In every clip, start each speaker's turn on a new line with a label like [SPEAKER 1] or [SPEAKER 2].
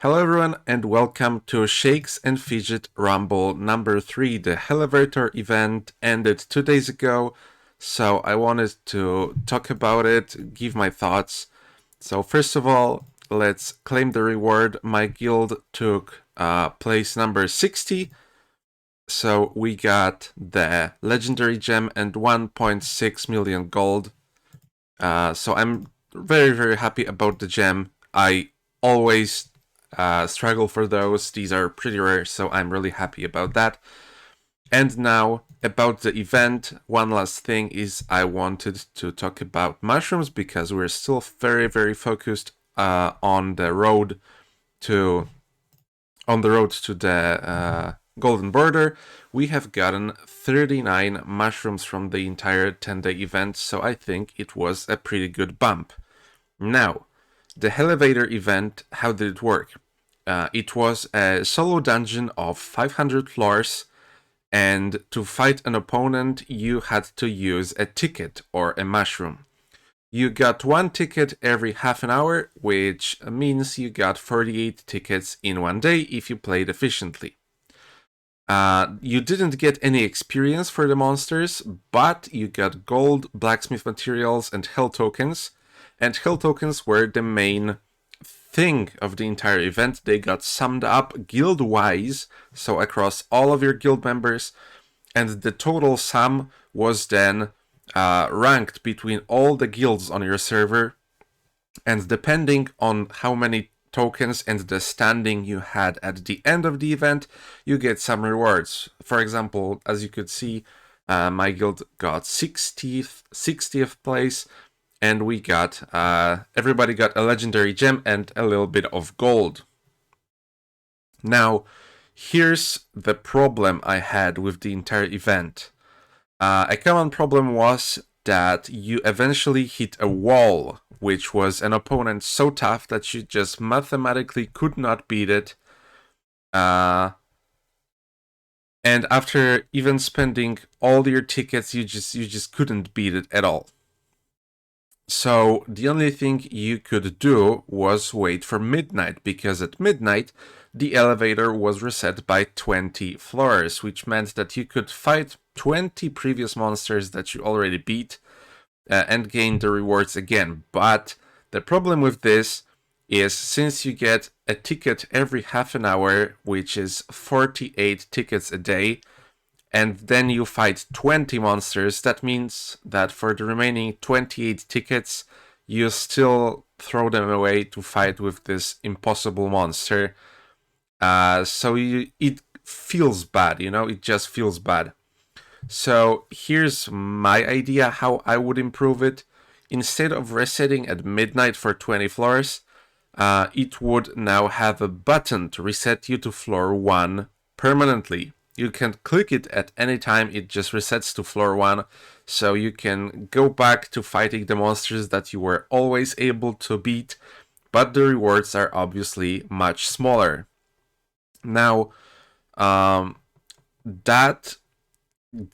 [SPEAKER 1] Hello everyone and welcome to Shakes and Fidget Ramble number 3. The Hellevator event ended 2 days ago, so I wanted to talk about it, give my thoughts. So first of all, let's claim the reward. My guild took place number 60, so we got the legendary gem and 1.6 million gold. So I'm very happy about the gem. I always struggle for those. These are pretty rare, so I'm really happy about that. And now about the event, one last thing is I wanted to talk about mushrooms because we're still very focused on the road to the golden border. We have gotten 39 mushrooms from the entire 10-day event, so I think it was a pretty good bump. Now, the Hellevator event, how did it work? It was a solo dungeon of 500 floors, and to fight an opponent, you had to use a ticket or a mushroom. You got one ticket every half an hour, which means you got 48 tickets in one day if you played efficiently. You didn't get any experience for the monsters, but you got gold, blacksmith materials, and hell tokens. And hell tokens were the main thing of the entire event. They got summed up guild-wise, so across all of your guild members, and the total sum was then ranked between all the guilds on your server, and depending on how many tokens and the standing you had at the end of the event, you get some rewards. For example, as you could see, my guild got 60th place, and we got, everybody got a legendary gem and a little bit of gold. Now, here's the problem I had with the entire event. A common problem was that you eventually hit a wall, which was an opponent so tough that you just mathematically could not beat it. And after even spending all your tickets, you just couldn't beat it at all. So the only thing you could do was wait for midnight, because at midnight the elevator was reset by 20 floors, which meant that you could fight 20 previous monsters that you already beat and gain the rewards again. But the problem with this is, since you get a ticket every half an hour, which is 48 tickets a day, and then you fight 20 monsters, that means that for the remaining 28 tickets, you still throw them away to fight with this impossible monster. So it feels bad, it just feels bad. So here's my idea how I would improve it. Instead of resetting at midnight for 20 floors, it would now have a button to reset you to floor 1 permanently. You can click it at any time, it just resets to floor 1, so you can go back to fighting the monsters that you were always able to beat, but the rewards are obviously much smaller. Now, that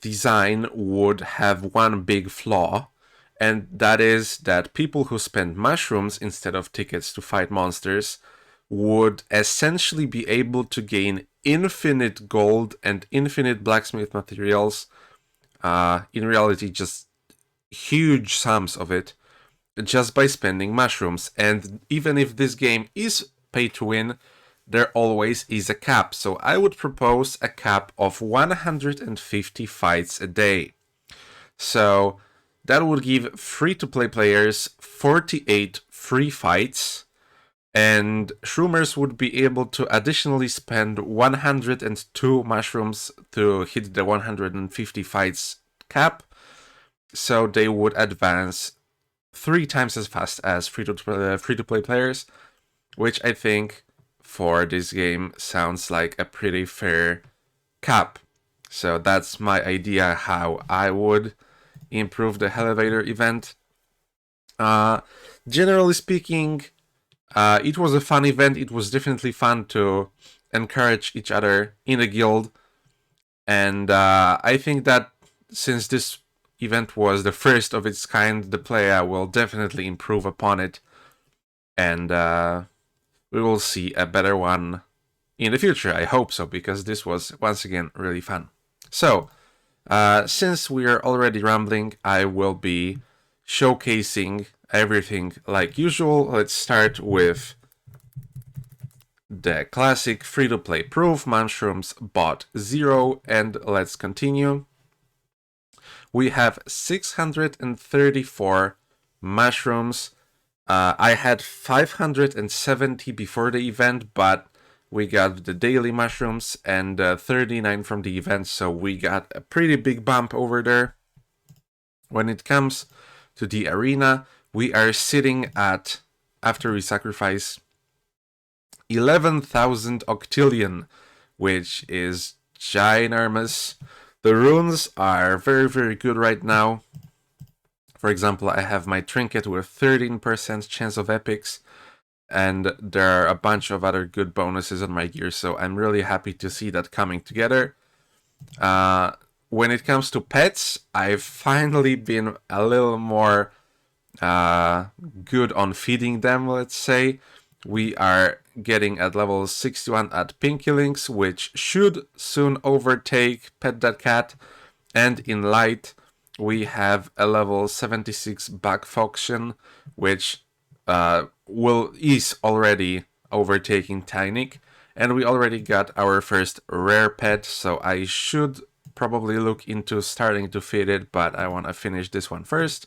[SPEAKER 1] design would have one big flaw, and that is that people who spend mushrooms instead of tickets to fight monsters would essentially be able to gain infinite gold and infinite blacksmith materials, in reality just huge sums of it, just by spending mushrooms. And even if this game is pay to win, there always is a cap, so I would propose a cap of 150 fights a day. So that would give free-to-play players 48 free fights, and shroomers would be able to additionally spend 102 mushrooms to hit the 150 fights cap, so they would advance 3 times as fast as free-to-play players, which I think for this game sounds like a pretty fair cap. So that's my idea how I would improve the Hellevator event. Generally speaking, it was a fun event. It was definitely fun to encourage each other in a guild. And I think that since this event was the first of its kind, the Playa will definitely improve upon it. And we will see a better one in the future. I hope so, because this was, once again, really fun. So, since we are already rambling, I will be showcasing everything like usual. Let's start with the classic free-to-play proof, mushrooms bought 0, and let's continue. We have 634 mushrooms. I had 570 before the event, but we got the daily mushrooms and 39 from the event, so we got a pretty big bump over there. When it comes to the arena, we are sitting at, after we sacrifice, 11,000 octillion, which is ginormous. The runes are very, very good right now. For example, I have my trinket with 13% chance of epics, and there are a bunch of other good bonuses on my gear, so I'm really happy to see that coming together. When it comes to pets, I've finally been a little more good on feeding them, let's say. We are getting at level 61 at Pinky Links, which should soon overtake Pet That Cat. And in Light, we have a level 76 Bug Foction, which is already overtaking Tynic. And we already got our first rare pet, so I should probably look into starting to feed it, but I want to finish this one first.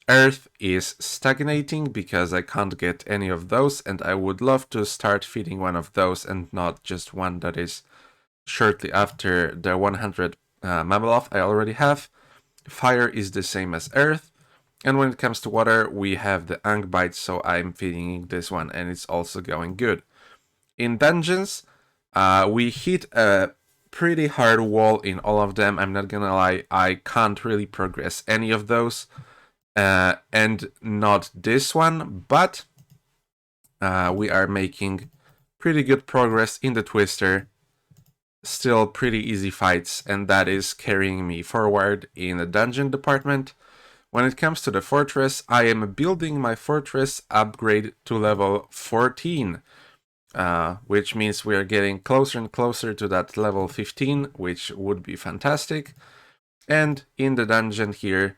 [SPEAKER 1] Earth is stagnating because I can't get any of those, and I would love to start feeding one of those and not just one that is shortly after the 100 Mabeloth I already have. Fire is the same as Earth, and when it comes to water, we have the Angbite, so I'm feeding this one, and it's also going good. In dungeons, we hit a pretty hard wall in all of them. I'm not gonna lie, I can't really progress any of those. And not this one, but we are making pretty good progress in the Twister. Still pretty easy fights, and that is carrying me forward in the dungeon department. When it comes to the fortress, I am building my fortress upgrade to level 14, which means we are getting closer and closer to that level 15, which would be fantastic. And in the dungeon here,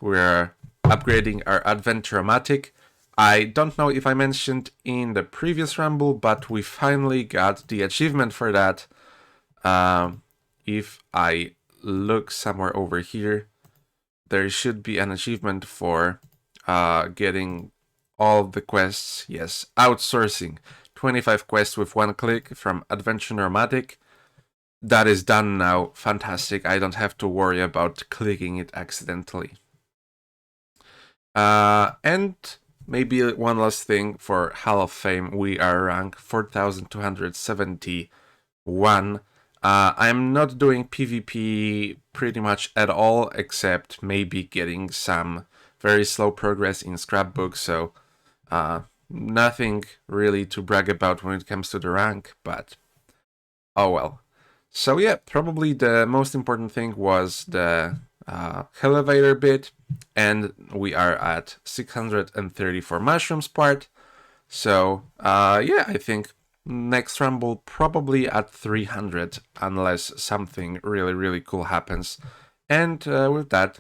[SPEAKER 1] we're upgrading our Adventuromatic. I don't know if I mentioned in the previous Ramble, but we finally got the achievement for that. If I look somewhere over here, there should be an achievement for getting all the quests. Yes, outsourcing 25 quests with one click from Adventuromatic. That is done now. Fantastic. I don't have to worry about clicking it accidentally. And maybe one last thing for Hall of Fame, we are rank 4271. I'm not doing PvP pretty much at all, except maybe getting some very slow progress in scrapbook, so nothing really to brag about when it comes to the rank, but oh well. So yeah, probably the most important thing was the Hellevator bit, and we are at 634 mushrooms part. So yeah, I think next Rumble probably at 300, unless something really, really cool happens. And with that,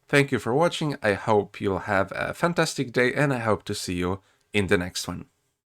[SPEAKER 1] thank you for watching. I hope you'll have a fantastic day, and I hope to see you in the next one.